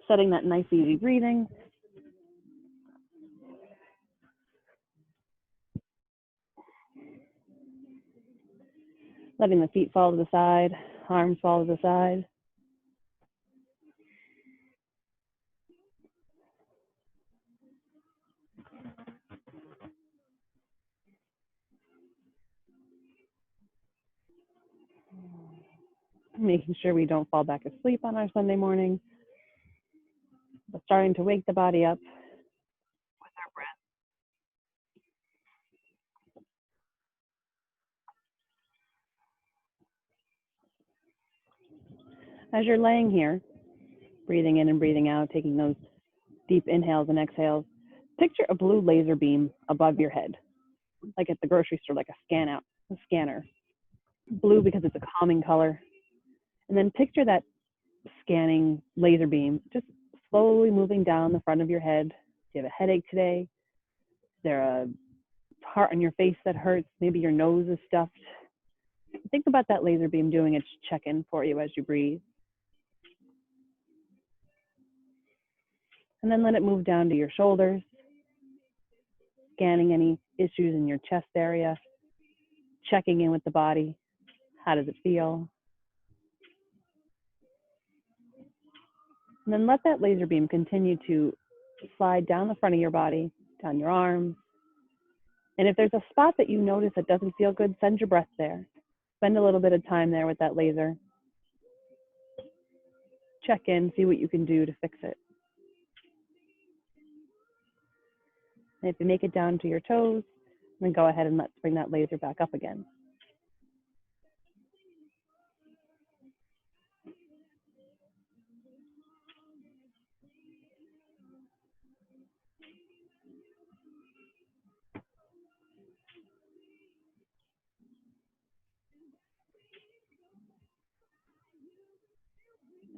Setting that nice, easy breathing. Letting the feet fall to the side, arms fall to the side. Making sure we don't fall back asleep on our Sunday morning, but starting to wake the body up with our breath. As you're laying here, breathing in and breathing out, taking those deep inhales and exhales, picture a blue laser beam above your head, like at the grocery store, like a scanner. Blue because it's a calming color. And then picture that scanning laser beam just slowly moving down the front of your head. Do you have a headache today? Is there a part on your face that hurts? Maybe your nose is stuffed. Think about that laser beam doing its check-in for you as you breathe. And then let it move down to your shoulders, scanning any issues in your chest area, checking in with the body. How does it feel? And then let that laser beam continue to slide down the front of your body, down your arms. And if there's a spot that you notice that doesn't feel good, send your breath there. Spend a little bit of time there with that laser. Check in, see what you can do to fix it. And if you make it down to your toes, then go ahead and let's bring that laser back up again.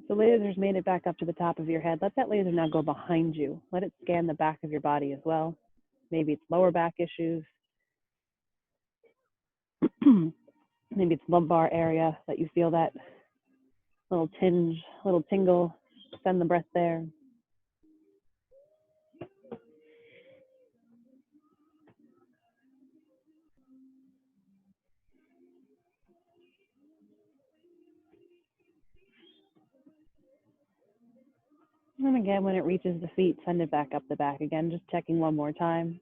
The laser's made it back up to the top of your head. Let that laser now go behind you. Let it scan the back of your body as well. Maybe it's lower back issues. Maybe it's lumbar area that you feel that little tinge, little tingle. Send the breath there. And again, when it reaches the feet, send it back up the back again, just checking one more time.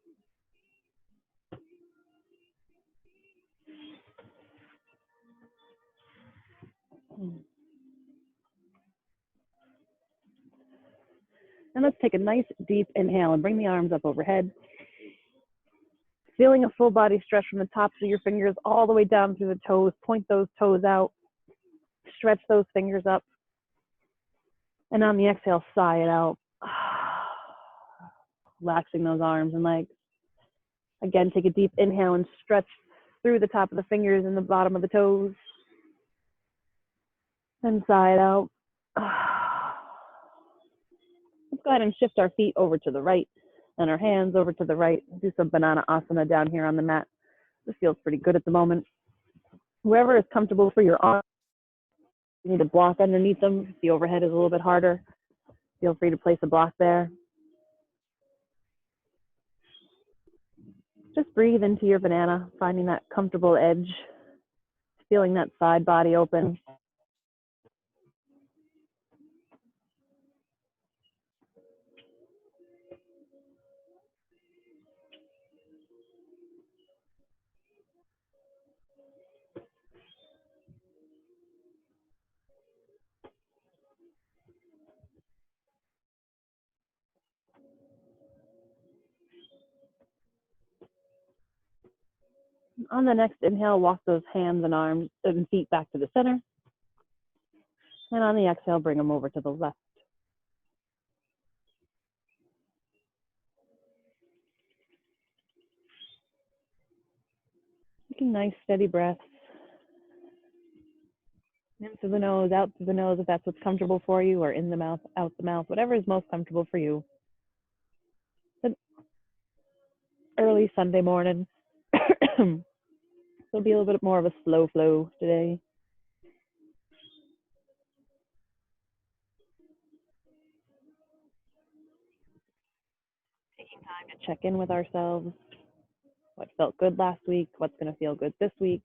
And let's take a nice deep inhale and bring the arms up overhead. Feeling a full body stretch from the tops of your fingers all the way down through the toes. Point those toes out. Stretch those fingers up. And on the exhale, sigh it out. Relaxing those arms and legs. Again, take a deep inhale and stretch through the top of the fingers and the bottom of the toes. And sigh it out. Let's go ahead and shift our feet over to the right and our hands over to the right. Do some banana asana down here on the mat. This feels pretty good at the moment. Wherever is comfortable for your arms, you need a block underneath them. If the overhead is a little bit harder, feel free to place a block there. Just breathe into your banana, finding that comfortable edge, feeling that side body open. On the next inhale, walk those hands and arms and feet back to the center. And on the exhale, bring them over to the left. Taking nice, steady breaths. In through the nose, out through the nose if that's what's comfortable for you, or in the mouth, out the mouth, whatever is most comfortable for you. It's an early Sunday morning. It'll be a little bit more of a slow flow today. time to check in with ourselves. What felt good last week? What's going to feel good this week?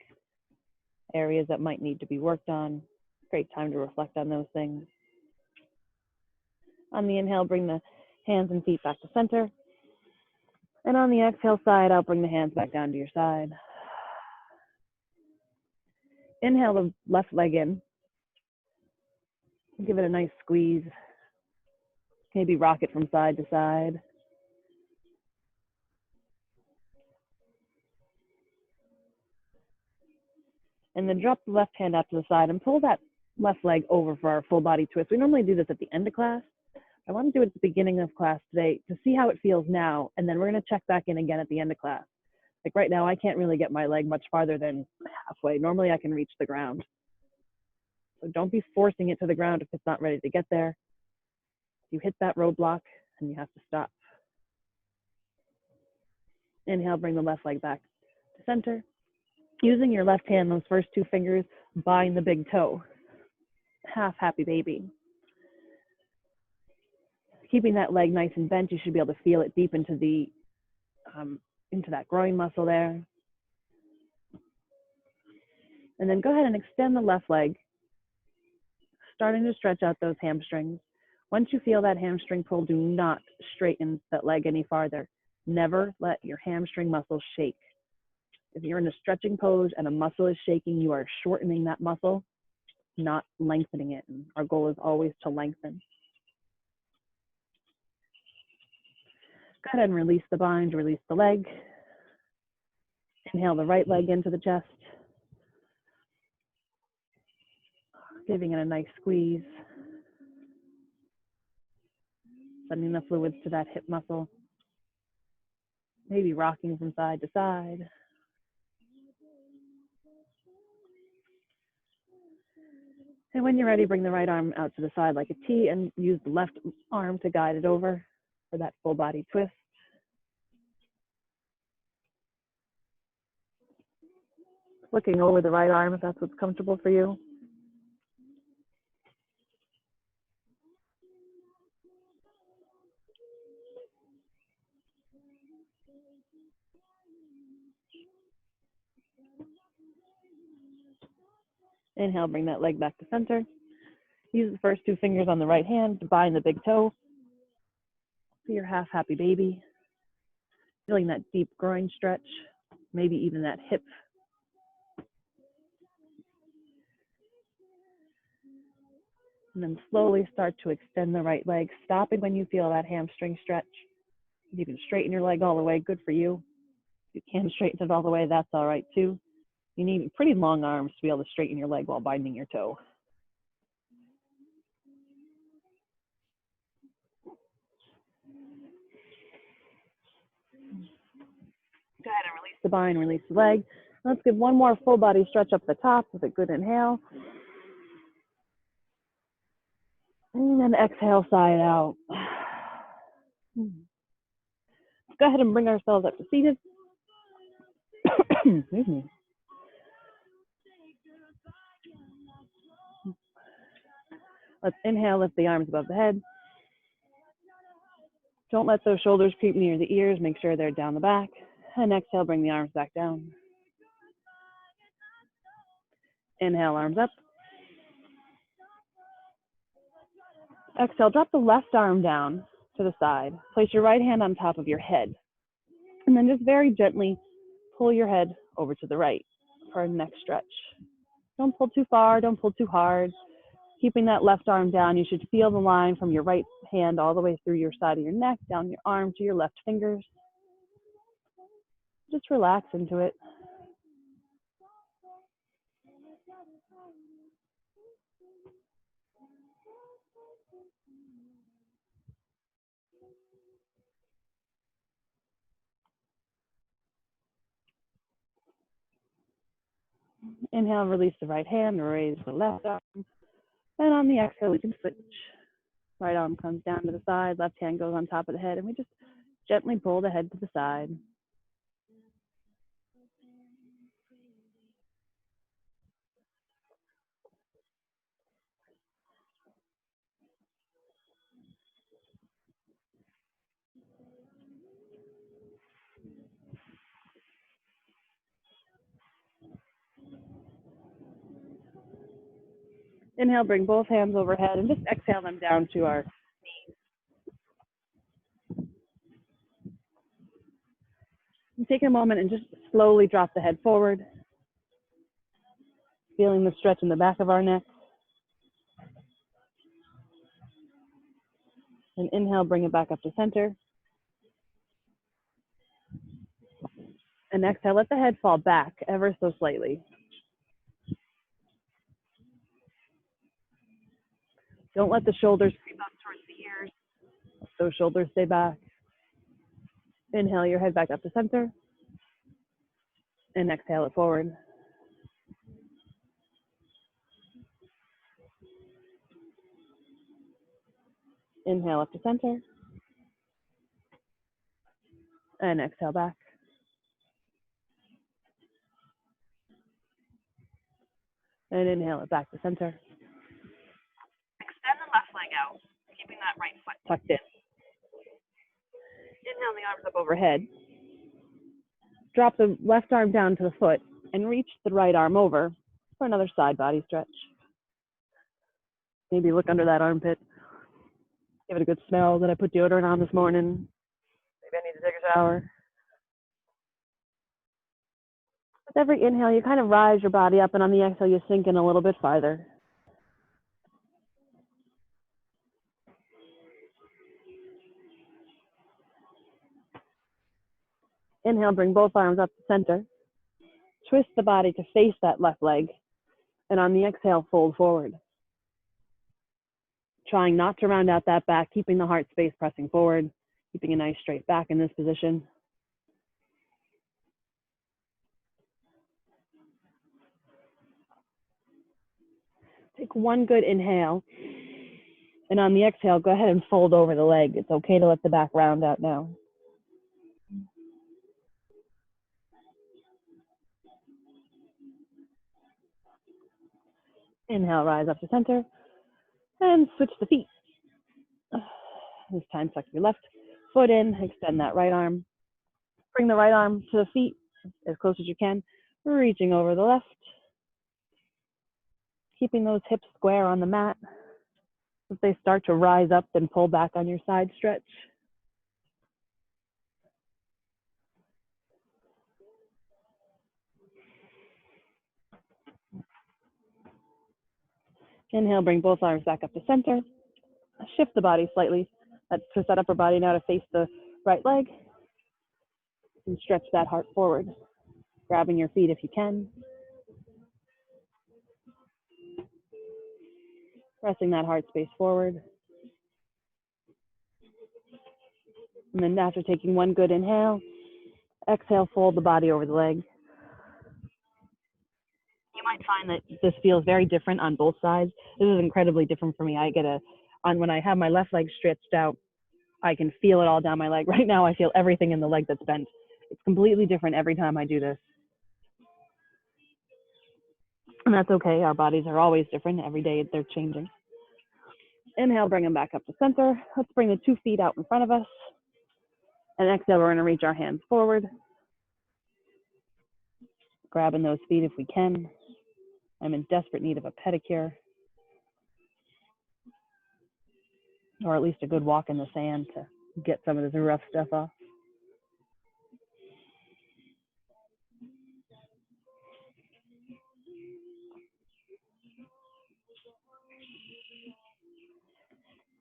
Areas that might need to be worked on. Great time to reflect on those things. On the inhale, bring the hands and feet back to center. And on the exhale side, I'll bring the hands back down to your side. Inhale the left leg in. Give it a nice squeeze. Maybe rock it from side to side. And then drop the left hand out to the side and pull that left leg over for our full body twist. We normally do this at the end of class. I want to do it at the beginning of class today to see how it feels now, and then we're going to check back in again at the end of class. Like right now, I can't really get my leg much farther than halfway. Normally, I can reach the ground. So don't be forcing it to the ground if it's not ready to get there. You hit that roadblock, and you have to stop. Inhale, bring the left leg back to center. Using your left hand, those first two fingers bind the big toe. Half happy baby. Keeping that leg nice and bent, you should be able to feel it deep into that groin muscle there. And then go ahead and extend the left leg, starting to stretch out those hamstrings. Once you feel that hamstring pull, do not straighten that leg any farther. Never let your hamstring muscle shake. If you're in a stretching pose and a muscle is shaking, you are shortening that muscle, not lengthening it. And our goal is always to lengthen. Go ahead and release the bind, release the leg. Inhale the right leg into the chest. Giving it a nice squeeze. Sending the fluids to that hip muscle. Maybe rocking from side to side. And when you're ready, bring the right arm out to the side like a T and use the left arm to guide it over for that full body twist. Looking over the right arm if that's what's comfortable for you. Inhale, bring that leg back to center. Use the first two fingers on the right hand to bind the big toe. For your half happy baby. Feeling that deep groin stretch, maybe even that hip. And then slowly start to extend the right leg, stopping when you feel that hamstring stretch. If you can straighten your leg all the way, good for you. If you can't straighten it all the way, that's all right too. You need pretty long arms to be able to straighten your leg while binding your toe. Go ahead and release the bind, release the leg. Let's give one more full body stretch up the top with a good inhale. And then exhale, side out. Go ahead and bring ourselves up to seated. Excuse me. Let's inhale, lift the arms above the head. Don't let those shoulders creep near the ears. Make sure they're down the back. And exhale, bring the arms back down. Inhale, arms up. Exhale, drop the left arm down to the side. Place your right hand on top of your head. And then just very gently pull your head over to the right for a neck stretch. Don't pull too far, don't pull too hard. Keeping that left arm down, you should feel the line from your right hand all the way through your side of your neck, down your arm to your left fingers. Just relax into it. Inhale, release the right hand, raise the left arm. And on the exhale, we can switch. Right arm comes down to the side, left hand goes on top of the head, and we just gently pull the head to the side. Inhale, bring both hands overhead and just exhale them down to our knees. And take a moment and just slowly drop the head forward, feeling the stretch in the back of our neck. And inhale, bring it back up to center. And exhale, let the head fall back ever so slightly. Don't let the shoulders creep up towards the ears. Those shoulders stay back. Inhale your head back up to center. And exhale it forward. Inhale up to center. And exhale back. And inhale it back to center. Extend the left leg out, keeping that right foot tucked in. Inhale the arms up overhead. Drop the left arm down to the foot and reach the right arm over for another side body stretch. Maybe look under that armpit. Give it a good smell. Did I put deodorant on this morning? Maybe I need to take a shower. With every inhale, you kind of rise your body up, and on the exhale, you sink in a little bit farther. Inhale, bring both arms up to center. Twist the body to face that left leg, and on the exhale, fold forward. Trying not to round out that back, keeping the heart space pressing forward, keeping a nice straight back in this position. Take one good inhale, and on the exhale, go ahead and fold over the leg. It's okay to let the back round out now. Inhale, rise up to center, and switch the feet. This time, tuck your left foot in, extend that right arm. Bring the right arm to the feet as close as you can, reaching over the left. Keeping those hips square on the mat. If they start to rise up, then pull back on your side stretch. Inhale, bring both arms back up to center. Shift the body slightly. Twist that upper body now to face the right leg. And stretch that heart forward. Grabbing your feet if you can. Pressing that heart space forward. And then after taking one good inhale, exhale, fold the body over the leg. You might find that this feels very different on both sides. This is incredibly different for me. When I have my left leg stretched out, I can feel it all down my leg. Right now, I feel everything in the leg that's bent. It's completely different every time I do this. And that's okay. Our bodies are always different. Every day they're changing. Inhale, bring them back up to center. Let's bring the 2 feet out in front of us. And exhale, we're going to reach our hands forward. Grabbing those feet if we can. I'm in desperate need of a pedicure. Or at least a good walk in the sand to get some of this rough stuff off.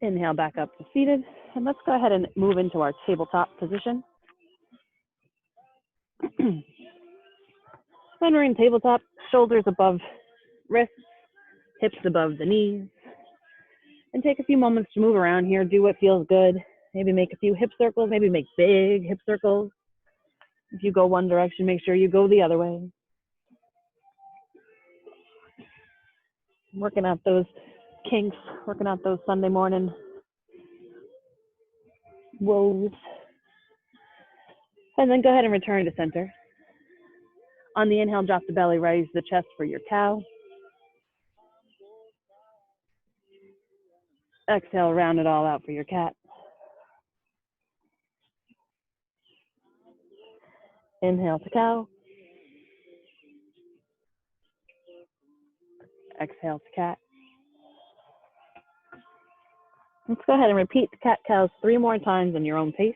Inhale back up to seated. And let's go ahead and move into our tabletop position. When we're in tabletop, shoulders above wrists, hips above the knees. And take a few moments to move around here, do what feels good. Maybe make a few hip circles, maybe make big hip circles. If you go one direction, make sure you go the other way. Working out those kinks, working out those Sunday morning woes. And then go ahead and return to center. On the inhale, drop the belly, raise the chest for your cow. Exhale, round it all out for your cat. Inhale to cow. Exhale to cat. Let's go ahead and repeat the cat-cows 3 more times on your own pace.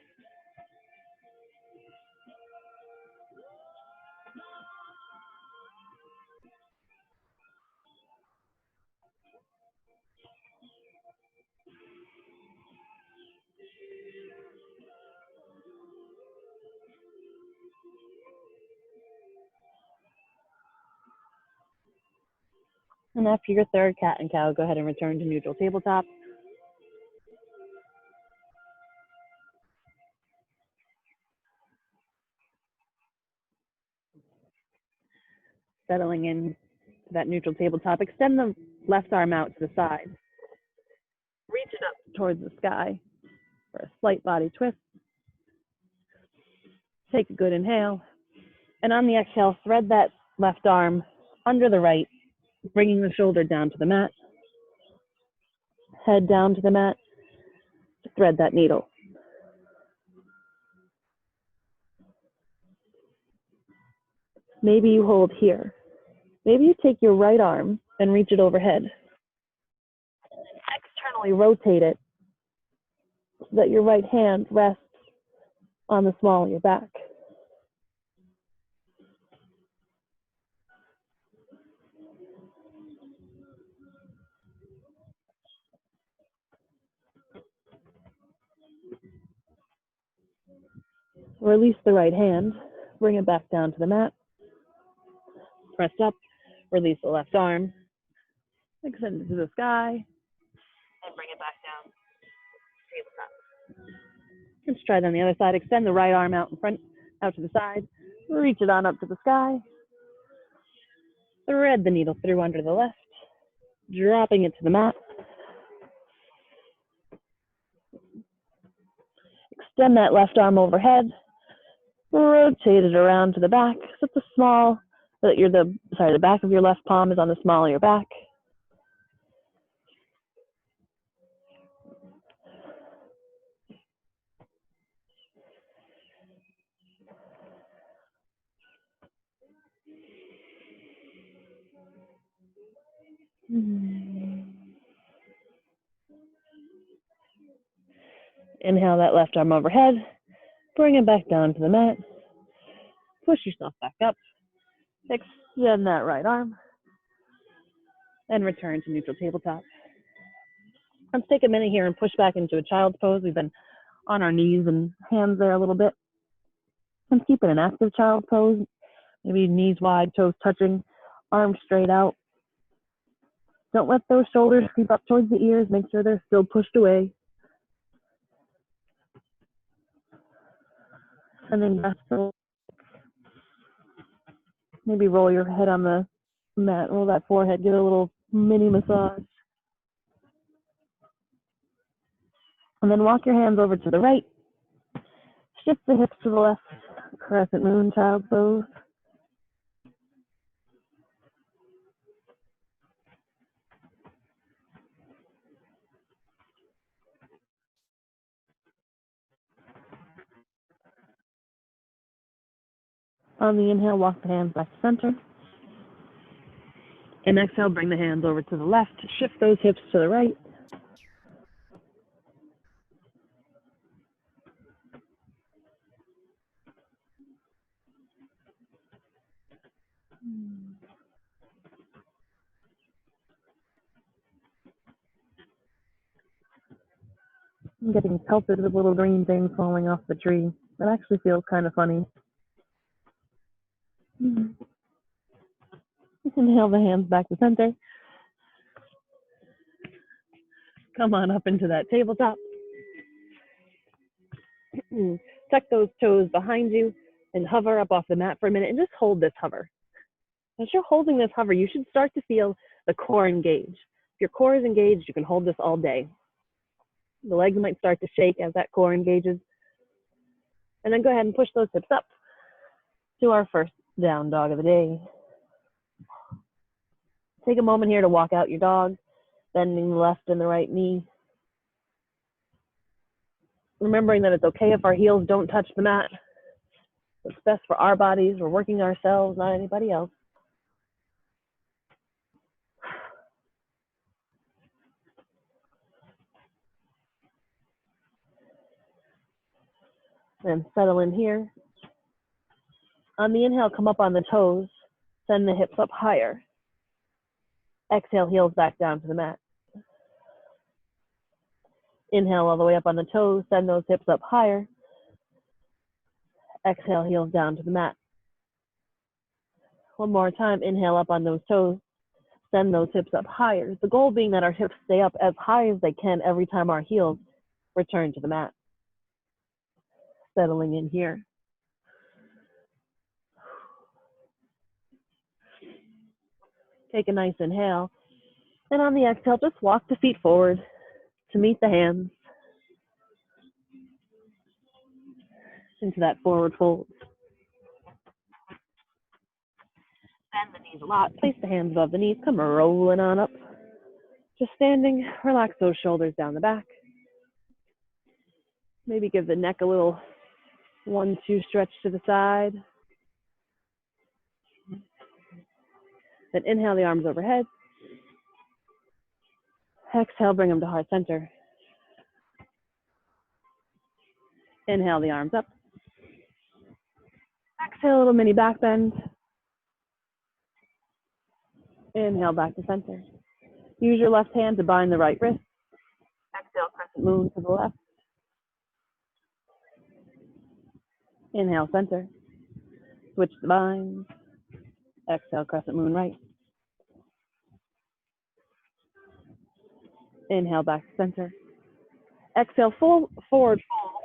And after your third cat and cow, go ahead and return to neutral tabletop. Settling in to that neutral tabletop, extend the left arm out to the side. Reach it up towards the sky for a slight body twist. Take a good inhale. And on the exhale, thread that left arm under the right, bringing the shoulder down to the mat. Head down to the mat to thread that needle. Maybe you hold here. Maybe you take your right arm and reach it overhead. Externally rotate it so that your right hand rests on the small of your back. Release the right hand, bring it back down to the mat. Press up, release the left arm, extend it to the sky, and bring it back down. Tabletop. Let's try it on the other side. Extend the right arm out in front, out to the side, reach it on up to the sky. Thread the needle through under the left, dropping it to the mat. Extend that left arm overhead, rotate it around to the back so the small, that you're the back of your left palm is on the small of your back. Inhale that left arm overhead, bring it back down to the mat. Push yourself back up. Extend that right arm and return to neutral tabletop. Let's take a minute here and push back into a child's pose. We've been on our knees and hands there a little bit. And keep it an active child pose. Maybe knees wide, toes touching, arms straight out. Don't let those shoulders creep up towards the ears. Make sure they're still pushed away. And then maybe roll your head on the mat, roll that forehead, give it a little mini massage. And then walk your hands over to the right. Shift the hips to the left. Crescent moon, child pose. On the inhale, walk the hands back to center. And exhale, bring the hands over to the left. Shift those hips to the right. I'm getting pelted with little green things falling off the tree. It actually feels kind of funny. Inhale the hands back to center. Come on up into that tabletop. Tuck those toes behind you and hover up off the mat for a minute and just hold this hover. As you're holding this hover, you should start to feel the core engage. If your core is engaged, you can hold this all day. The legs might start to shake as that core engages. And then go ahead and push those hips up to our first down dog of the day. Take a moment here to walk out your dog, bending the left and the right knee. Remembering that it's okay if our heels don't touch the mat. It's best for our bodies. We're working ourselves, not anybody else. Then settle in here. On the inhale, come up on the toes. Send the hips up higher. Exhale, heels back down to the mat. Inhale all the way up on the toes. Send those hips up higher. Exhale, heels down to the mat. One more time. Inhale up on those toes. Send those hips up higher. The goal being that our hips stay up as high as they can every time our heels return to the mat. Settling in here. Take a nice inhale. And on the exhale, just walk the feet forward to meet the hands into that forward fold. Bend the knees a lot. Place the hands above the knees. Come rolling on up. Just standing. Relax those shoulders down the back. Maybe give the neck a little 1-2 stretch to the side. Then inhale the arms overhead. Exhale, bring them to heart center. Inhale the arms up. Exhale, a little mini back bend. Inhale back to center. Use your left hand to bind the right wrist. Exhale, crescent moon to the left. Inhale, center. Switch the bind. Exhale, crescent moon right. Inhale, back to center. Exhale, full forward fold.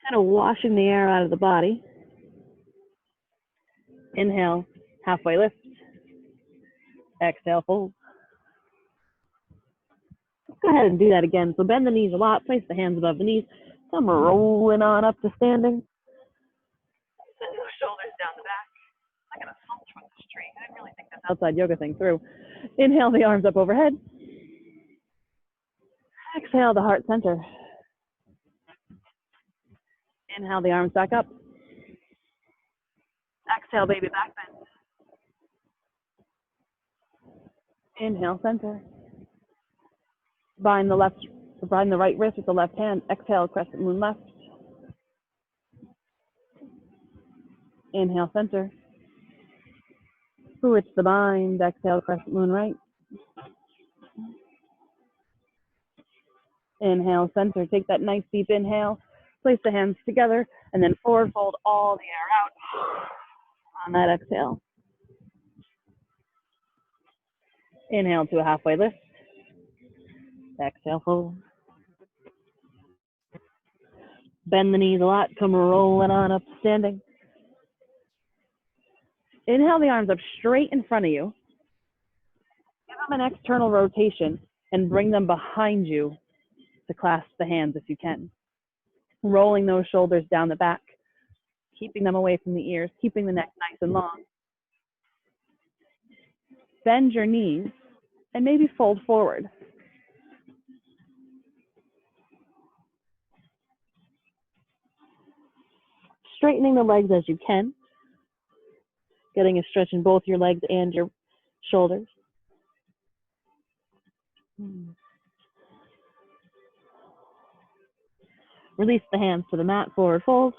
Kind of washing the air out of the body. Inhale, halfway lift. Exhale, fold. Go ahead and do that again. So bend the knees a lot. Place the hands above the knees. Come rolling on up to standing. Send those shoulders down the back. I'm going to hunch with this tree. I didn't really think this outside yoga thing through. Inhale the arms up overhead. Exhale the heart center. Inhale the arms back up. Exhale, baby back bend. Inhale, center. Bind the right wrist with the left hand. Exhale, crescent moon left. Inhale, center. Switch the bind. Exhale, crescent moon right. Inhale, center. Take that nice deep inhale. Place the hands together and then forward fold all the air out on that exhale. Inhale to a halfway lift. Exhale, fold. Bend the knees a lot. Come rolling on up, standing. Inhale the arms up straight in front of you. Give them an external rotation and bring them behind you to clasp the hands if you can. Rolling those shoulders down the back, keeping them away from the ears, keeping the neck nice and long. Bend your knees and maybe fold forward. Straightening the legs as you can. Getting a stretch in both your legs and your shoulders. Release the hands to the mat, forward fold.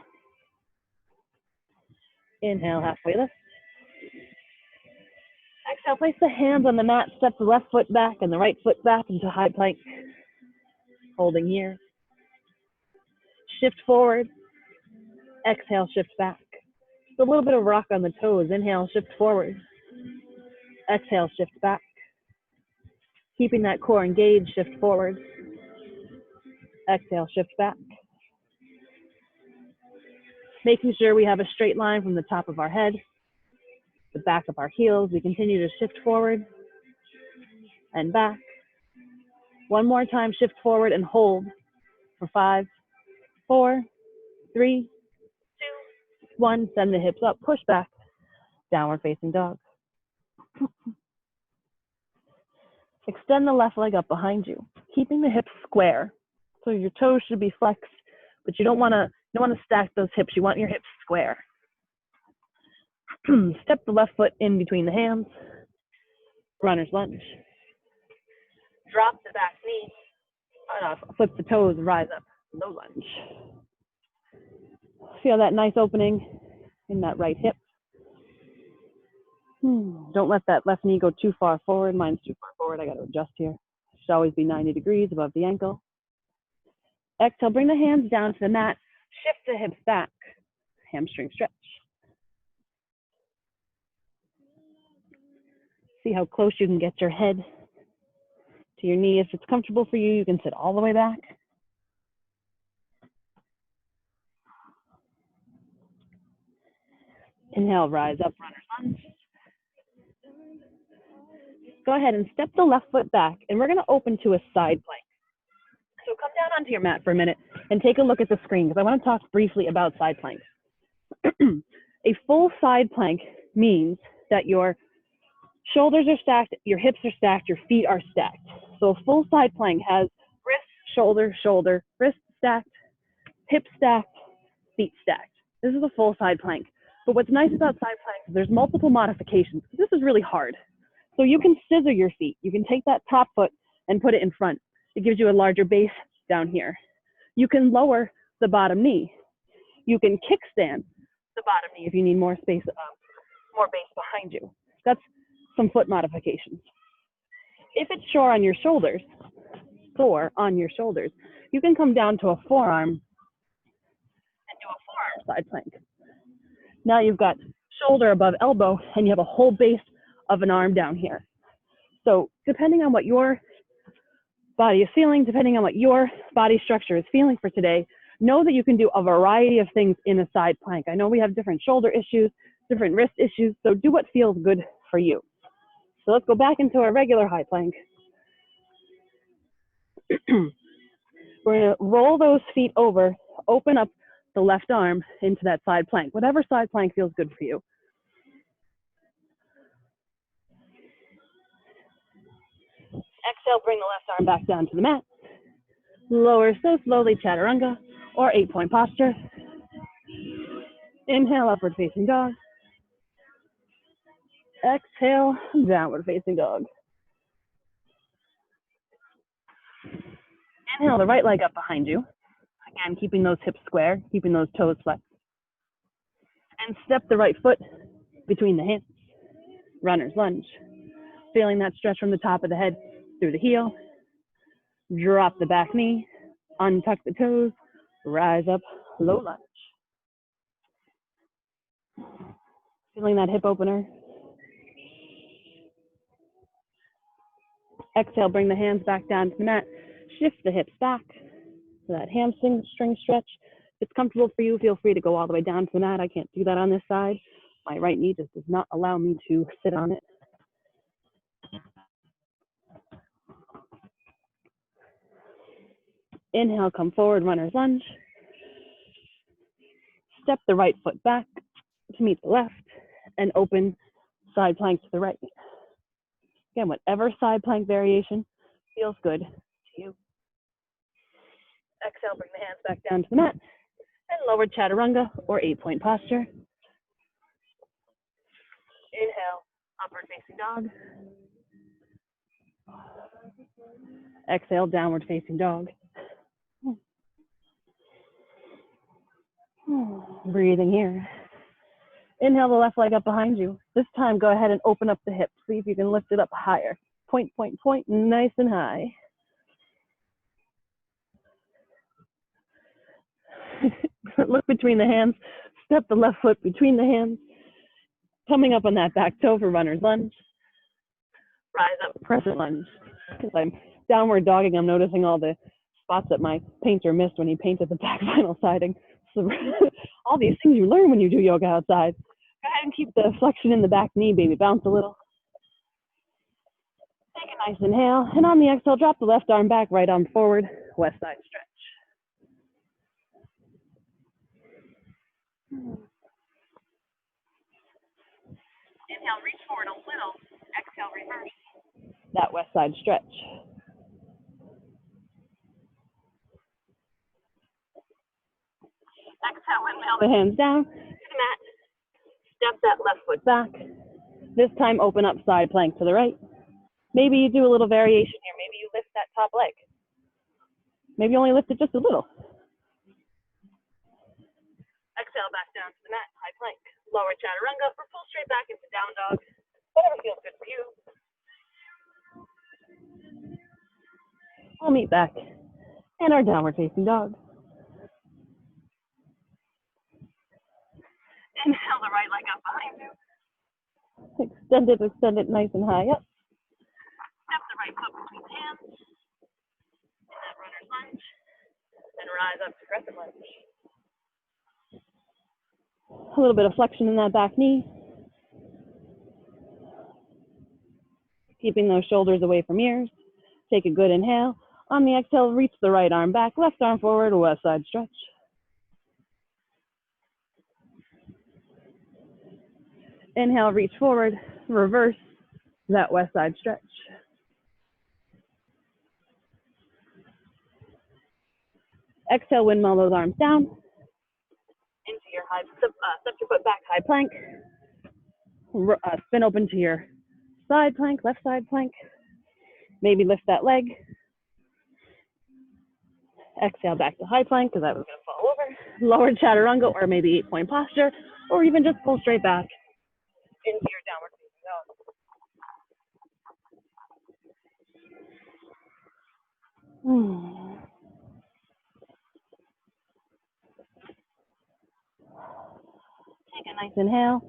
Inhale, halfway lift. Exhale, place the hands on the mat, step the left foot back and the right foot back into high plank. Holding here. Shift forward. Exhale, shift back. Just a little bit of rock on the toes. Inhale, shift forward. Exhale, shift back. Keeping that core engaged, shift forward. Exhale, shift back. Making sure we have a straight line from the top of our head, the back of our heels. We continue to shift forward and back. One more time, shift forward and hold for 5, 4, 3, 2, 1. Send the hips up, push back, downward facing dog. Extend the left leg up behind you, keeping the hips square. So your toes should be flexed, but you don't want to stack those hips. You want your hips square. Step the left foot in between the hands. Runner's lunge. Drop the back knee. Flip the toes, rise up. Low lunge. Feel that nice opening in that right hip. Don't let that left knee go too far forward. Mine's too far forward. I got to adjust here. Should always be 90 degrees above the ankle. Exhale, bring the hands down to the mat. Shift the hips back. Hamstring stretch. See how close you can get your head to your knee. If it's comfortable for you, you can sit all the way back. Inhale, rise up, runner's lunge. Go ahead and step the left foot back, and we're going to open to a side plank. So come down onto your mat for a minute and take a look at the screen, because I want to talk briefly about side planks. A full side plank means that your shoulders are stacked, your hips are stacked, your feet are stacked. So a full side plank has wrist, shoulder, shoulder, wrist stacked, hip stacked, feet stacked. This is a full side plank. But what's nice about side planks is there's multiple modifications. This is really hard. So you can scissor your feet. You can take that top foot and put it in front. It gives you a larger base down here. You can lower the bottom knee. You can kickstand the bottom knee if you need more space, more base behind you. That's some foot modifications. If it's sore on your shoulders, you can come down to a forearm and do a forearm side plank. Now you've got shoulder above elbow and you have a whole base of an arm down here. So depending on what your body is feeling, depending on what your body structure is feeling for today, know that you can do a variety of things in a side plank. I know we have different shoulder issues, different wrist issues, so do what feels good for you. So let's go back into our regular high plank. We're going to roll those feet over, open up the left arm into that side plank, whatever side plank feels good for you. Exhale, bring the left arm back down to the mat. Lower so slowly, chaturanga, or 8-point posture. Inhale, upward facing dog. Exhale, downward facing dog. Inhale the right leg up behind you. Again, keeping those hips square, keeping those toes flexed. And step the right foot between the hands. Runner's lunge. Feeling that stretch from the top of the head through the heel. Drop the back knee. Untuck the toes. Rise up, low lunge. Feeling that hip opener. Exhale, bring the hands back down to the mat. Shift the hips back to that hamstring stretch. If it's comfortable for you, feel free to go all the way down to the mat. I can't do that on this side. My right knee just does not allow me to sit on it. Inhale, come forward, runner's lunge. Step the right foot back to meet the left and open side plank to the right. Again, whatever side plank variation feels good to you. Exhale, bring the hands back down to the mat and lower chaturanga or 8-point posture. Inhale, upward facing dog. Exhale, downward facing dog. Breathing here. Inhale the left leg up behind you. This time, go ahead and open up the hips. See if you can lift it up higher. Point, point, point, nice and high. Look between the hands. Step the left foot between the hands. Coming up on that back toe for runner's lunge. Rise up, crescent lunge. As I'm downward dogging, I'm noticing all the spots that my painter missed when he painted the back vinyl siding. So all these things you learn when you do yoga outside. Go ahead and keep the flexion in the back knee, baby. Bounce a little. Take a nice inhale. And on the exhale, drop the left arm back, right arm forward, west side stretch. Inhale, reach forward a little. Exhale, reverse. That west side stretch. Exhale, inhale the hands down to the mat. Step that left foot back. This time, open up side plank to the right. Maybe you do a little variation here. Maybe you lift that top leg. Maybe you only lift it just a little. Exhale back down to the mat, high plank. Lower chaturanga or pull straight back into down dog. Whatever feels good for you. We'll meet back in our downward facing dog. Inhale the right leg up behind you. Extend it nice and high up. Step the right foot between the hands. In that runner's lunge. And rise up to crescent lunge. A little bit of flexion in that back knee. Keeping those shoulders away from ears. Take a good inhale. On the exhale, reach the right arm back, left arm forward, west side stretch. Inhale, reach forward, reverse that west side stretch. Exhale, windmill those arms down. Into your high, step your foot back, High plank. Spin open to your side plank, left side plank. Maybe lift that leg. Exhale back to high plank because I was going to fall over. Lower chaturanga or maybe 8-point posture, or even just pull straight back into your downward facing dog. Take a nice inhale.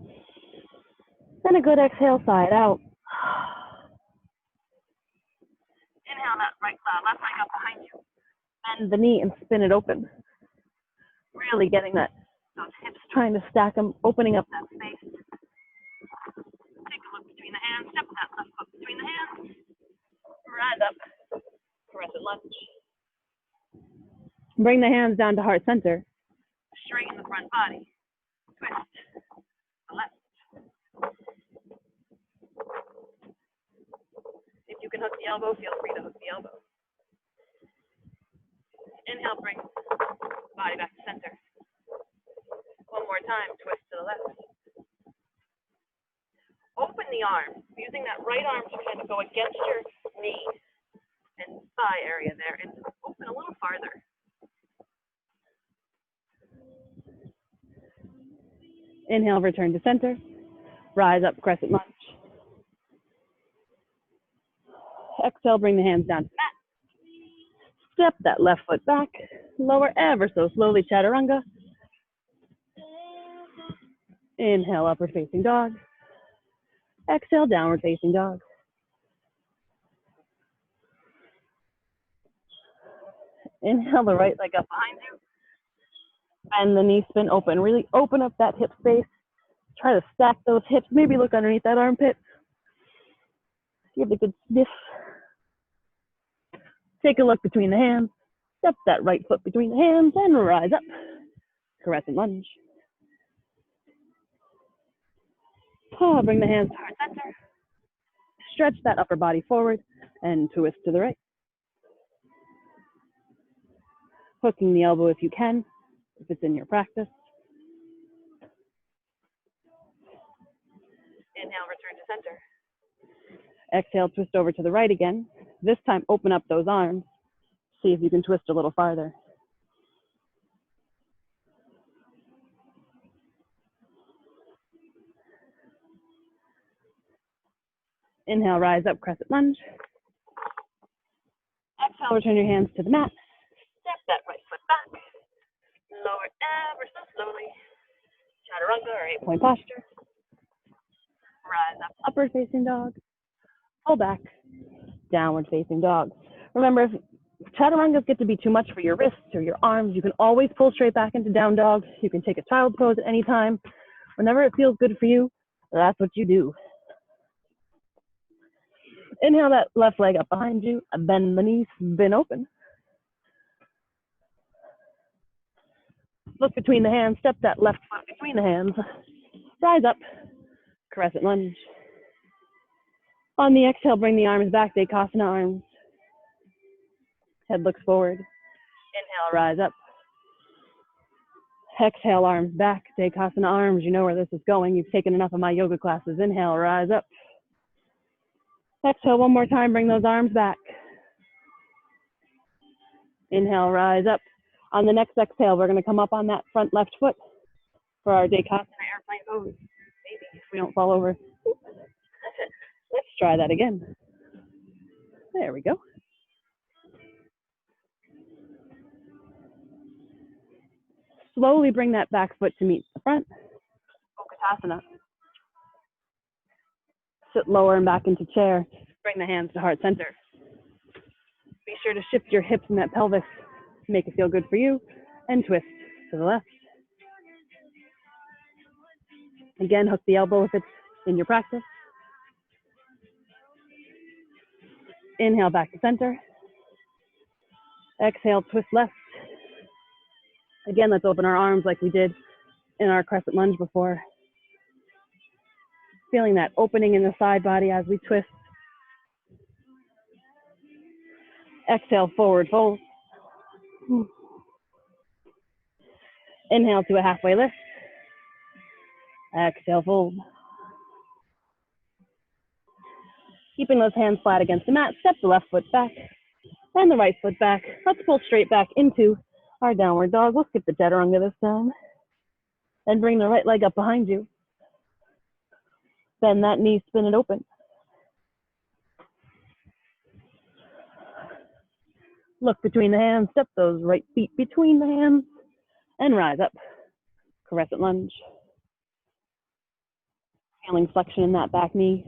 Then a good exhale, side out. Inhale that left leg up behind you. Bend the knee and spin it open. Really getting those hips, trying to stack them, opening up that space. Take a look between the hands. Step that left foot between the hands. Rise up. Crescent lunge. Bring the hands down to heart center. Straighten the front body. Twist. The left. If you can hook the elbow, feel free to hook the elbow. Inhale, bring body back to center. One more time, twist to the left. Open the arm, using that right arm to kind of go against your knee and thigh area there, and open a little farther. Inhale, return to center. Rise up, crescent lunge. Exhale, bring the hands down to the mat. Step that left foot back. Lower ever so slowly, chaturanga. Inhale, upward facing dog. Exhale, downward facing dog. Inhale the right leg up behind you. Bend the knee, spin open. Really open up that hip space. Try to stack those hips. Maybe look underneath that armpit. Give it a good sniff. Take a look between the hands. Step that right foot between the hands and rise up. Crescent lunge. Bring the hands to heart center. Stretch that upper body forward and twist to the right. Hooking the elbow if you can, if it's in your practice. Inhale, return to center. Exhale, twist over to the right again. This time, open up those arms. See if you can twist a little farther. Inhale, rise up, crescent lunge. Exhale, return your hands to the mat. Step that right foot back. Lower ever so slowly. Chaturanga or 8-point posture. Rise up. Upward facing dog. Pull back. Downward facing dog. Remember, if chaturangas get to be too much for your wrists or your arms, you can always pull straight back into down dog. You can take a child pose at any time. Whenever it feels good for you, that's what you do. Inhale that left leg up behind you. Bend the knees, spin open. Look between the hands. Step that left foot between the hands. Rise up. Crescent lunge. On the exhale, bring the arms back. Dekasana arms. Head looks forward. Inhale, rise up. Exhale, arms back. Dekasana arms. You know where this is going. You've taken enough of my yoga classes. Inhale, rise up. Exhale one more time. Bring those arms back. Inhale, rise up. On the next exhale, we're going to come up on that front left foot. for our Dekasana airplane pose. Maybe if we don't fall over. Let's try that again. There we go. Slowly bring that back foot to meet the front. Utkatasana. Sit lower and back into chair. Bring the hands to heart center. Be sure to shift your hips and that pelvis to make it feel good for you, and twist to the left. Again, hook the elbow if it's in your practice. Inhale back to center. Exhale, twist left. Again, let's open our arms like we did in our crescent lunge before. Feeling that opening in the side body as we twist. Exhale, forward fold. Inhale to a halfway lift. Exhale, fold. Keeping those hands flat against the mat, step the left foot back and the right foot back. Let's pull straight back into our downward dog. We'll skip the chaturanga this time. And bring the right leg up behind you. Bend that knee, spin it open. Look between the hands, step those right feet between the hands, and rise up. Crescent lunge. Feeling flexion in that back knee.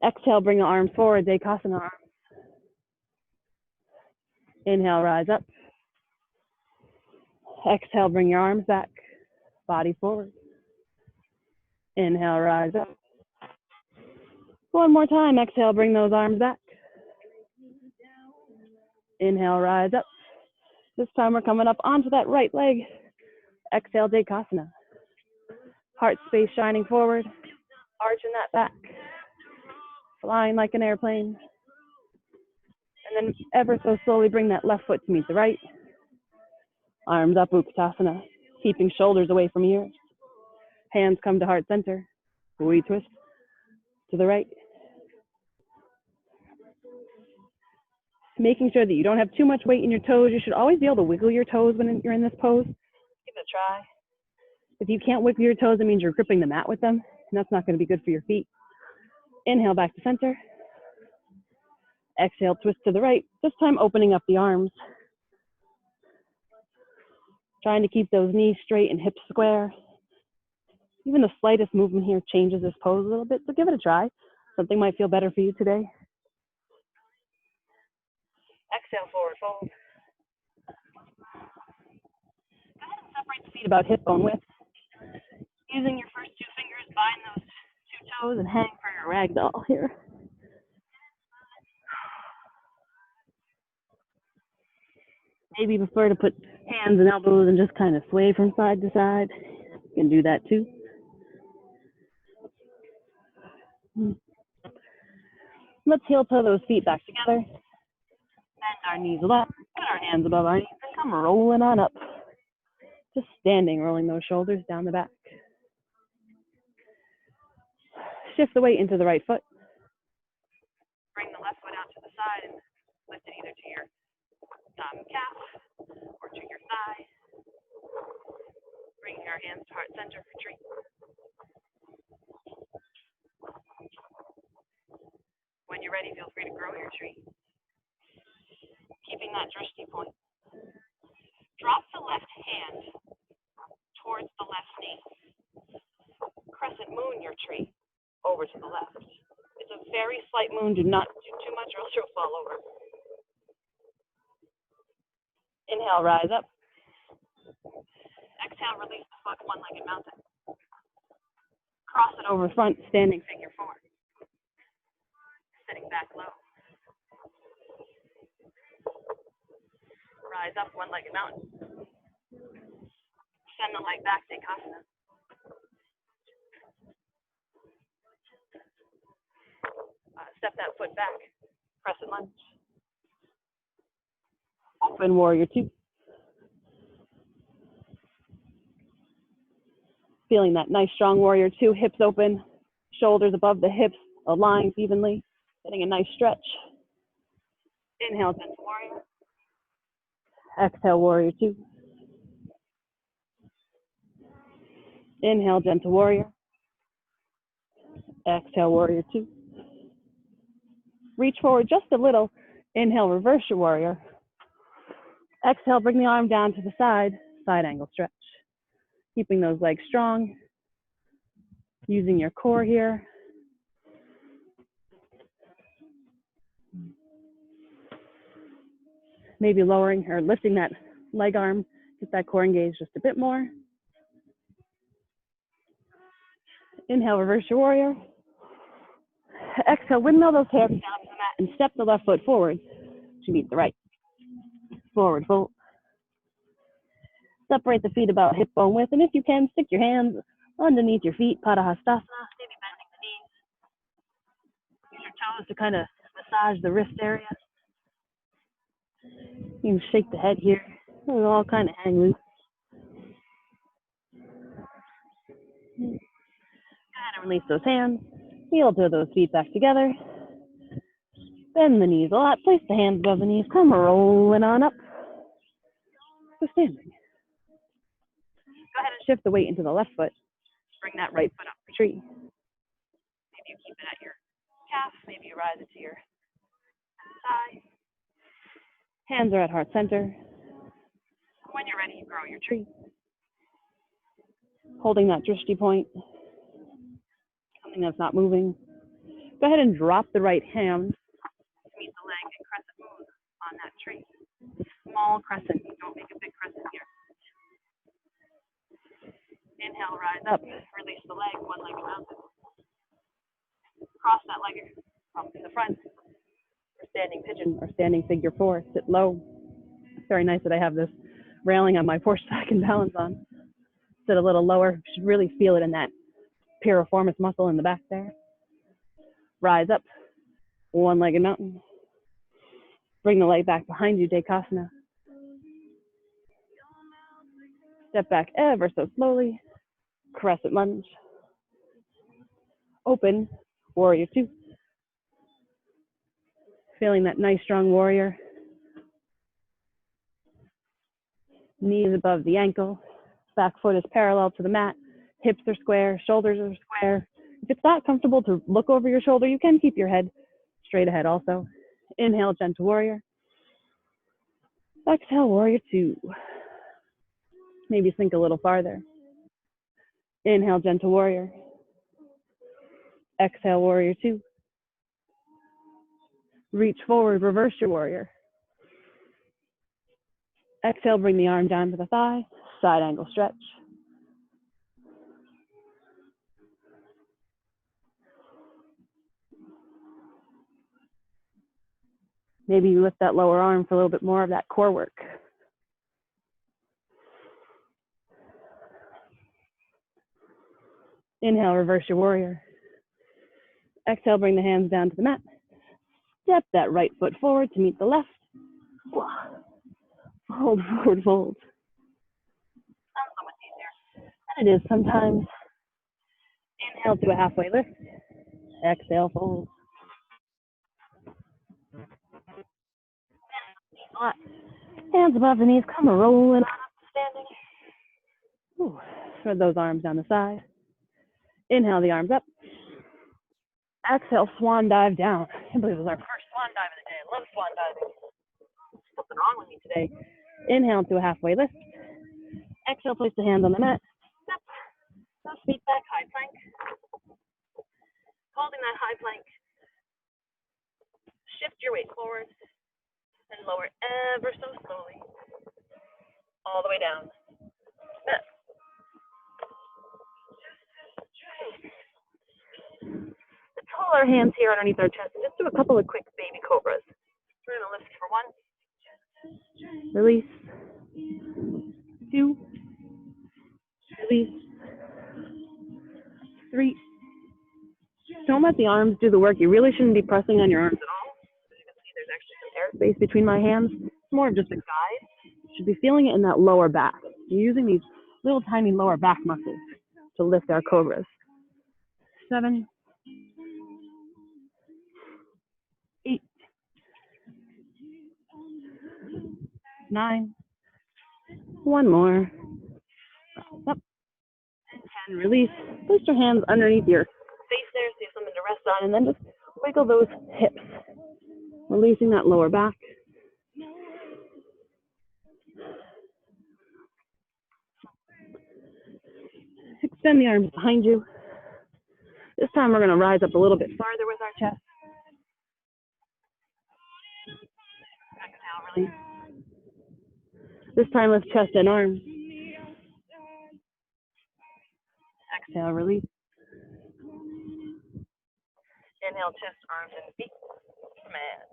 Exhale, bring the arms forward, Dekasana arms. Inhale, rise up. Exhale, bring your arms back, body forward. Inhale, rise up. One more time, exhale, bring those arms back. Inhale, rise up. This time we're coming up onto that right leg. Exhale, Dekasana. Heart space shining forward, arching that back. Flying like an airplane. And then ever so slowly bring that left foot to meet the right. Arms up, Utkatasana. Keeping shoulders away from ears. Hands come to heart center. We twist to the right. Making sure that you don't have too much weight in your toes. You should always be able to wiggle your toes when you're in this pose. Give it a try. If you can't wiggle your toes, it means you're gripping the mat with them, and that's not going to be good for your feet. Inhale back to center. Exhale, twist to the right. This time opening up the arms. Trying to keep those knees straight and hips square. Even the slightest movement here changes this pose a little bit, so give it a try. Something might feel better for you today. Exhale, forward fold. Go ahead and separate the feet about hip bone width. Using your first two fingers, bind those two toes and hang for your ragdoll here. Maybe you prefer to put hands and elbows and just kind of sway from side to side. You can do that too. Let's heel toe those feet back together. Bend our knees up, put our hands above our knees, and come rolling on up. Just standing, rolling those shoulders down the back. Shift the weight into the right foot. Bring the left foot out to the side and lift it either to your calf or to your thigh. Bringing our hands to heart center for tree. When you're ready, feel free to grow your tree. Keeping that drishti point. Drop the left hand towards the left knee. Crescent moon your tree over to the left. It's a very slight moon. Do not do too much or else you'll fall over. Inhale, rise up. Exhale, release the foot, one-legged mountain. Cross it over front, standing figure four. Sitting back low. Rise up, one-legged mountain. Send the leg back, Dekasana. Step that foot back, crescent lunge. Open warrior two. Feeling that nice strong warrior two, hips open, shoulders above the hips, aligned evenly, getting a nice stretch. Inhale, gentle warrior. Exhale, warrior two. Inhale, gentle warrior. Exhale, warrior two. Reach forward just a little. Inhale, reverse your warrior. Exhale, bring the arm down to the side, side angle stretch. Keeping those legs strong. Using your core here. Maybe lowering or lifting that leg arm, get that core engaged just a bit more. Inhale, reverse your warrior. Exhale, windmill those hips down to the mat and step the left foot forward to meet the right. Forward fold. Separate the feet about hip bone width, and if you can, stick your hands underneath your feet, Padahastasana, maybe bending the knees. Use your toes to kind of massage the wrist area. You can shake the head here. It'll all kind of hang loose. Go ahead and release those hands. Heel to those feet back together. Bend the knees a lot. Place the hands above the knees. Come rolling on up to standing. Go ahead and shift the weight into the left foot. Bring that right foot up the tree. Maybe you keep it at your calf. Maybe you rise it to your thigh. Hands are at heart center. When you're ready, you grow your tree. Holding that drishti point. Something that's not moving. Go ahead and drop the right hand to meet the leg and crescent moon on that tree. Small crescent. Don't make a big crescent here. Inhale, rise up. Release the leg, one leg around it. Cross that leg up to the front. Or standing pigeon or standing figure four. Sit low. It's very nice that I have this railing on my porch that I can balance on. Sit a little lower. You should really feel it in that piriformis muscle in the back there. Rise up. One-legged mountain. Bring the leg back behind you, Dekasana. Step back ever so slowly. Crescent lunge. Open. Warrior two. Feeling that nice strong warrior. Knees above the ankle. Back foot is parallel to the mat. Hips are square. Shoulders are square. If it's not comfortable to look over your shoulder, you can keep your head straight ahead also. Inhale, gentle warrior. Exhale, warrior two. Maybe sink a little farther. Inhale, gentle warrior. Exhale, warrior two. Reach forward, reverse your warrior. Exhale, bring the arm down to the thigh, side angle stretch. Maybe you lift that lower arm for a little bit more of that core work. Inhale, reverse your warrior. Exhale, bring the hands down to the mat. Step that right foot forward to meet the left. Fold, forward, fold. Sounds so much easier than it is sometimes. Inhale to a halfway lift. Exhale, fold. Hands above the knees, come rolling on up to standing. Ooh. Spread those arms down the side. Inhale the arms up. Exhale, swan dive down. I can't believe it was our first swan dive of the day. I love swan diving. Something wrong with me today. Inhale to a halfway lift. Exhale, place the hands on the mat. Step. Those feet back, high plank. Holding that high plank. Shift your weight forward and lower ever so slowly. All the way down. Step. Pull our hands here underneath our chest and just do a couple of quick baby cobras. We're going to lift for one. Release. Two. Release. Three. Don't let the arms do the work. You really shouldn't be pressing on your arms at all. As you can see, there's actually some airspace between my hands. It's more of just a guide. You should be feeling it in that lower back. You're using these little tiny lower back muscles to lift our cobras. 7. 8. 9. One more. Up. And And release. Place your hands underneath your face there so you have something to rest on, and then just wiggle those hips, releasing that lower back. Extend the arms behind you. This time we're going to rise up a little bit farther with our chest. Exhale, release. This time lift chest and arms. Exhale, release. Inhale, chest, arms, and feet. Command.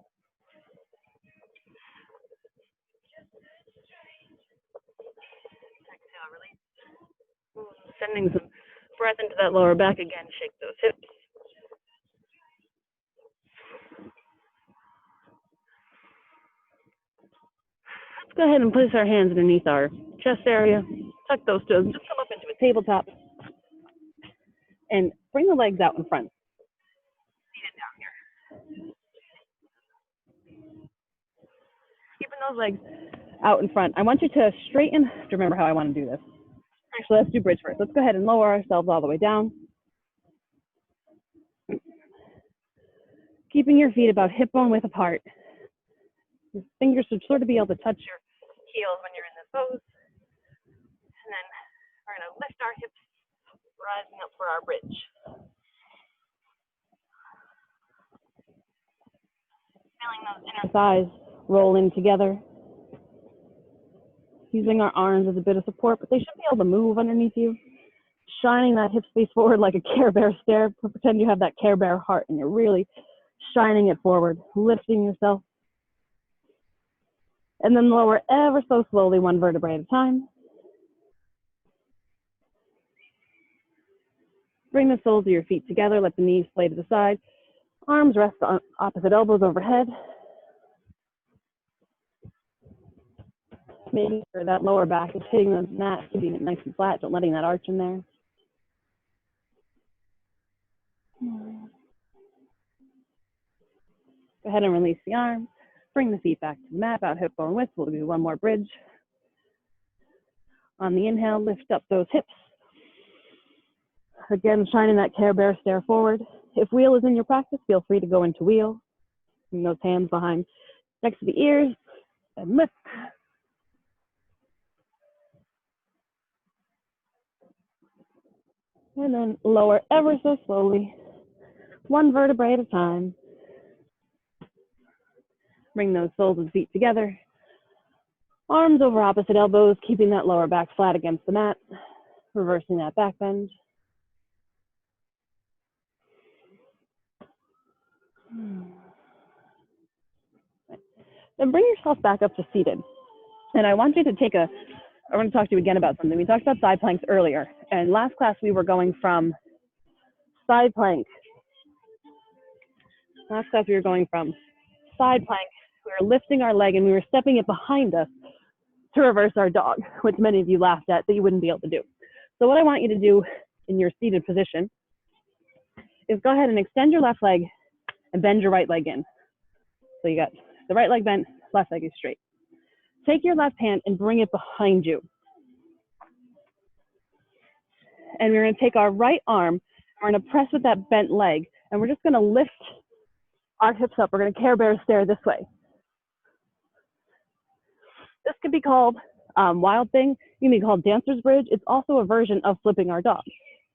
Exhale, release. Sending some breath into that lower back again. Shake those hips. Let's go ahead and place our hands underneath our chest area. Tuck those toes. Just come up into a tabletop. And bring the legs out in front. Seated down here. Keeping those legs out in front. I want you to straighten. To remember how I want to do this. Actually, let's do bridge first. Let's go ahead and lower ourselves all the way down. Keeping your feet about hip bone width apart. Your fingers should sort of be able to touch your heels when you're in this pose. And then we're going to lift our hips, rising up for our bridge. Feeling those inner thighs roll in together. Using our arms as a bit of support, but they should be able to move underneath you. Shining that hip space forward like a Care Bear stare. Pretend you have that Care Bear heart and you're really shining it forward, lifting yourself. And then lower ever so slowly, one vertebrae at a time. Bring the soles of your feet together, let the knees lay to the side. Arms rest on opposite elbows overhead. Making sure that lower back is hitting the mat, keeping it nice and flat, don't letting that arch in there. Go ahead and release the arms. Bring the feet back to the mat, about hip bone width. We'll do one more bridge. On the inhale, lift up those hips. Again, shining that Care Bear stare forward. If wheel is in your practice, feel free to go into wheel. Bring those hands behind, next to the ears, and lift. And then lower ever so slowly, one vertebrae at a time. Bring those soles of the feet together. Arms over opposite elbows, keeping that lower back flat against the mat. Reversing that back bend. Then bring yourself back up to seated. And I want you to I want to talk to you again about something. We talked about side planks earlier. And last class we were going from side plank. Last class we were going from side plank. We were lifting our leg and we were stepping it behind us to reverse our dog, which many of you laughed at that you wouldn't be able to do. So what I want you to do in your seated position is go ahead and extend your left leg and bend your right leg in. So you got the right leg bent, left leg is straight. Take your left hand and bring it behind you. And we're going to take our right arm, we're going to press with that bent leg, and we're just going to lift our hips up. We're going to Care Bear stare this way. This could be called Wild Thing. It can be called Dancer's Bridge. It's also a version of flipping our dog.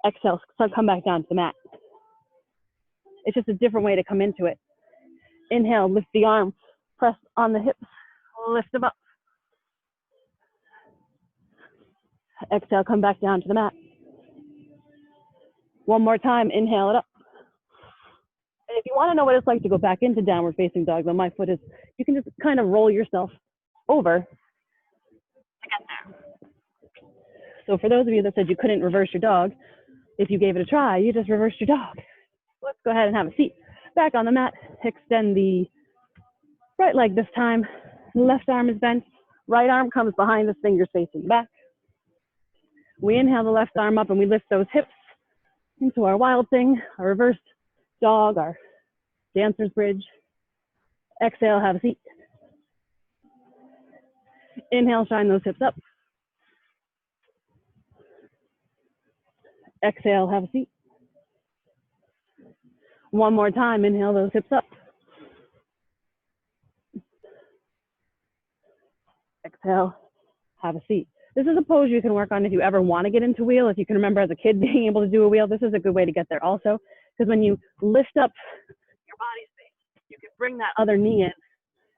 Exhale, so come back down to the mat. It's just a different way to come into it. Inhale, lift the arm, press on the hips, lift them up. Exhale, come back down to the mat. One more time, inhale it up. And if you want to know what it's like to go back into downward facing dog, on my foot is, you can just kind of roll yourself over to get there. So for those of you that said you couldn't reverse your dog, if you gave it a try, you just reversed your dog. Let's go ahead and have a seat. Back on the mat, extend the right leg this time. Left arm is bent. Right arm comes behind us, fingers facing back. We inhale the left arm up and we lift those hips into our Wild Thing, our reversed dog, our Dancer's Bridge. Exhale, have a seat. Inhale, shine those hips up. Exhale, have a seat. One more time, inhale those hips up. Exhale, have a seat. This is a pose you can work on if you ever want to get into wheel. If you can remember as a kid being able to do a wheel, this is a good way to get there also. Because when you lift up your body space, you can bring that other knee in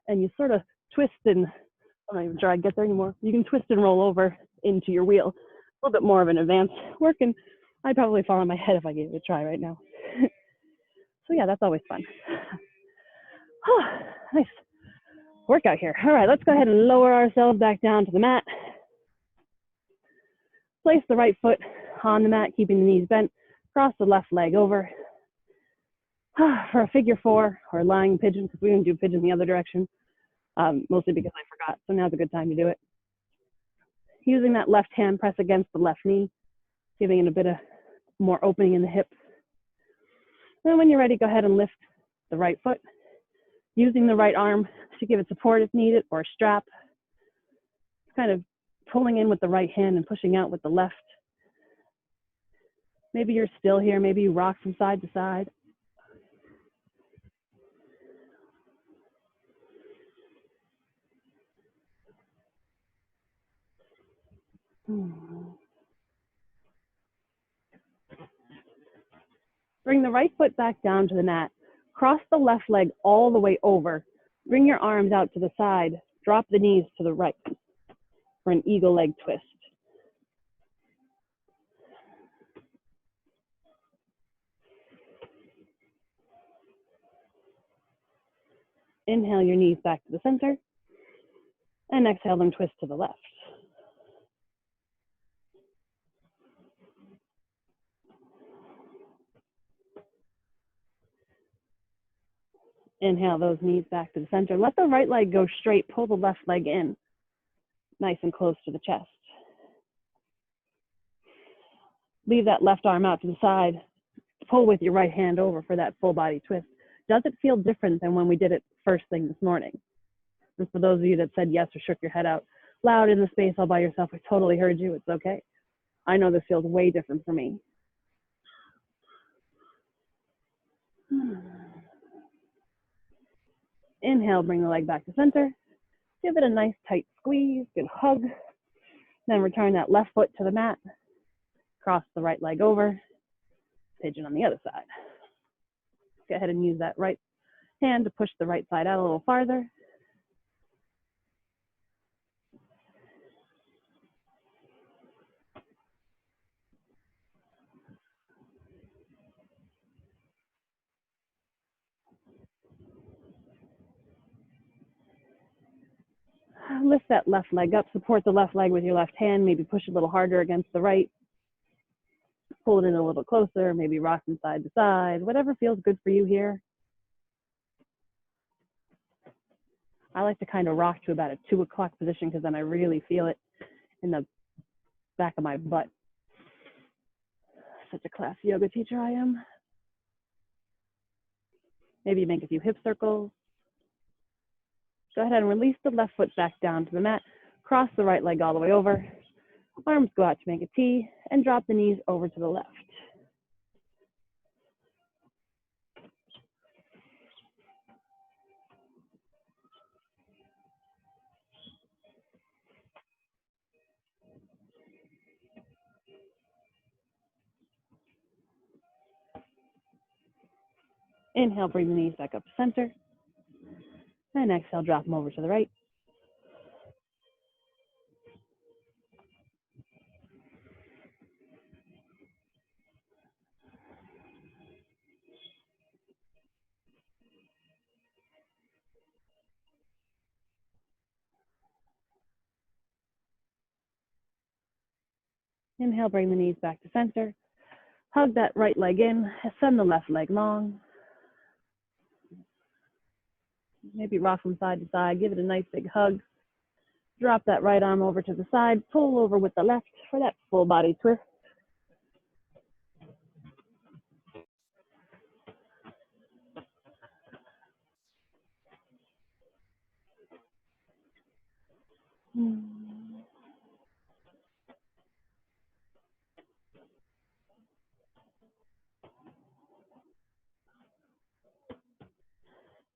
and you sort of twist and, I'm not even sure I get there anymore. You can twist and roll over into your wheel. A little bit more of an advanced work, and I'd probably fall on my head if I gave it a try right now. So yeah, that's always fun. Nice workout here. All right, let's go ahead and lower ourselves back down to the mat. Place the right foot on the mat, keeping the knees bent. Cross the left leg over. For a figure four or lying pigeon, because we didn't do pigeon the other direction, mostly because I forgot. So now's a good time to do it. Using that left hand, press against the left knee, giving it a bit of more opening in the hips. Then when you're ready, go ahead and lift the right foot, using the right arm to give it support if needed, or a strap. Kind of pulling in with the right hand and pushing out with the left. Maybe you're still here, maybe you rock from side to side. Bring the right foot back down to the mat. Cross the left leg all the way over. Bring your arms out to the side. Drop the knees to the right for an eagle leg twist. Inhale your knees back to the center. And exhale them twist to the left. Inhale those knees back to the center. Let the right leg go straight. Pull the left leg in, nice and close to the chest. Leave that left arm out to the side. Pull with your right hand over for that full body twist. Does it feel different than when we did it first thing this morning? And for those of you that said yes or shook your head out loud in the space all by yourself, I totally heard you. It's okay. I know this feels way different for me. Inhale, bring the leg back to center. Give it a nice tight squeeze, good hug. Then return that left foot to the mat. Cross the right leg over. Pigeon on the other side. Go ahead and use that right hand to push the right side out a little farther. Lift that left leg up, support the left leg with your left hand, maybe push a little harder against the right. Pull it in a little closer, maybe rock from side to side, whatever feels good for you here. I like to kind of rock to about a 2 o'clock position because then I really feel it in the back of my butt. Such a classy yoga teacher I am. Maybe make a few hip circles. Go ahead and release the left foot back down to the mat. Cross the right leg all the way over. Arms go out to make a T and drop the knees over to the left. Inhale, bring the knees back up to center. And exhale, drop them over to the right. Inhale, bring the knees back to center. Hug that right leg in, send the left leg long. Maybe rock from side to side, give it a nice big hug. Drop that right arm over to the side, pull over with the left for that full body twist.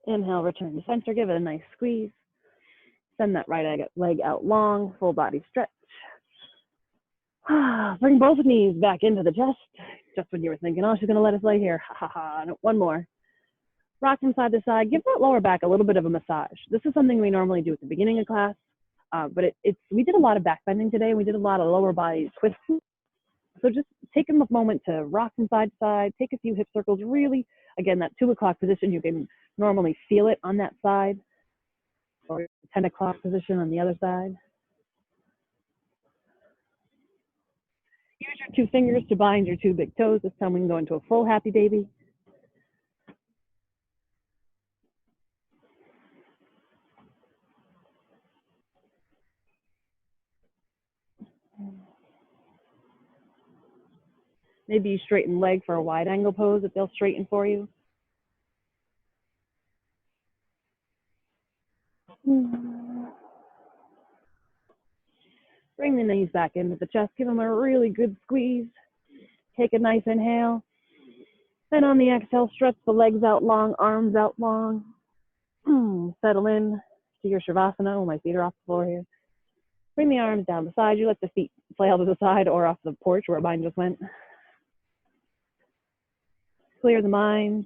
Inhale, return to center. Give it a nice squeeze. Send that right leg out long, full body stretch. Bring both knees back into the chest. Just when you were thinking, oh, she's going to let us lay here. Ha ha ha. No, one more. Rock from side to side. Give that lower back a little bit of a massage. This is something we normally do at the beginning of class, but we did a lot of back bending today. We did a lot of lower body twists. So just take a moment to rock from side to side. Take a few hip circles. Really, again, that 2 o'clock position, you can normally feel it on that side, or 10 o'clock position on the other side. Use your 2 fingers to bind your 2 big toes. This time we can go into a full happy baby. Maybe you straighten leg for a wide angle pose if they'll straighten for you. Bring the knees back into the chest. Give them a really good squeeze. Take a nice inhale. Then on the exhale, stretch the legs out long, arms out long. Settle in to your Shavasana. Oh, my feet are off the floor here. Bring the arms down the side. You let the feet flail to the side or off the porch where mine just went. Clear the mind.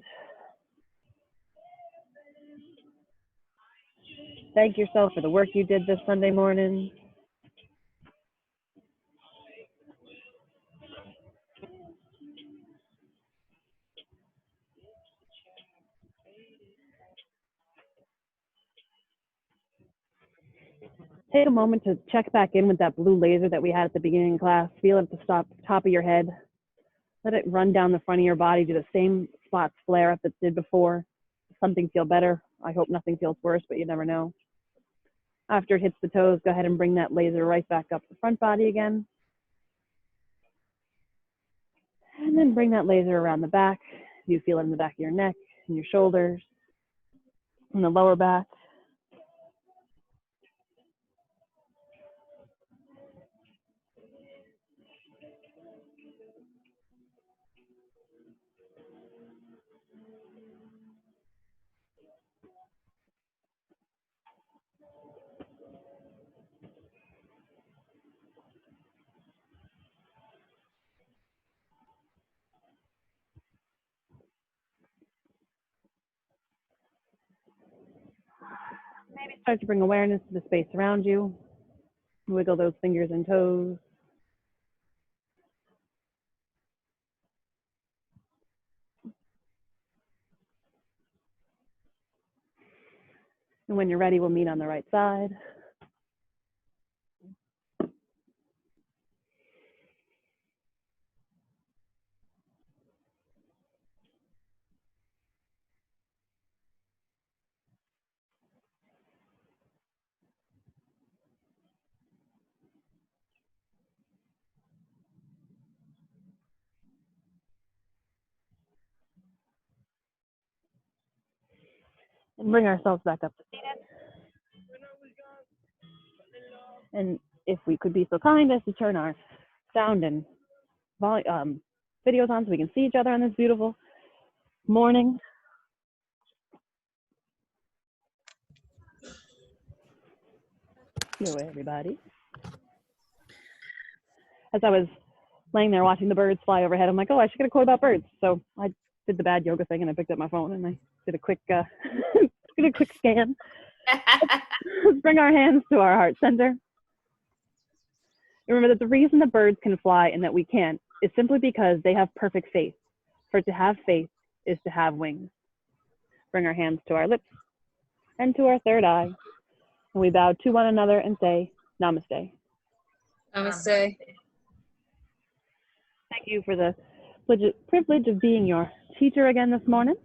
Thank yourself for the work you did this Sunday morning. Take a moment to check back in with that blue laser that we had at the beginning of class. Feel it at the top of your head. Let it run down the front of your body. Do the same spots flare up that did before. Something feel better. I hope nothing feels worse, but you never know. After it hits the toes, go ahead and bring that laser right back up the front body again. And then bring that laser around the back. You feel it in the back of your neck, and your shoulders, and the lower back. Maybe start to bring awareness to the space around you. Wiggle those fingers and toes. And when you're ready, we'll meet on the right side. And bring ourselves back up to seated. And if we could be so kind as to turn our sound and videos on so we can see each other on this beautiful morning. Hello, everybody. As I was laying there watching the birds fly overhead, I'm like, oh, I should get a quote about birds. So I did the bad yoga thing and I picked up my phone and I did a quick, did a quick scan. Let's bring our hands to our heart center. Remember that the reason the birds can fly and that we can't is simply because they have perfect faith. For to have faith is to have wings. Bring our hands to our lips and to our third eye. And we bow to one another and say, Namaste. Namaste. Thank you for the privilege of being your teacher again this morning.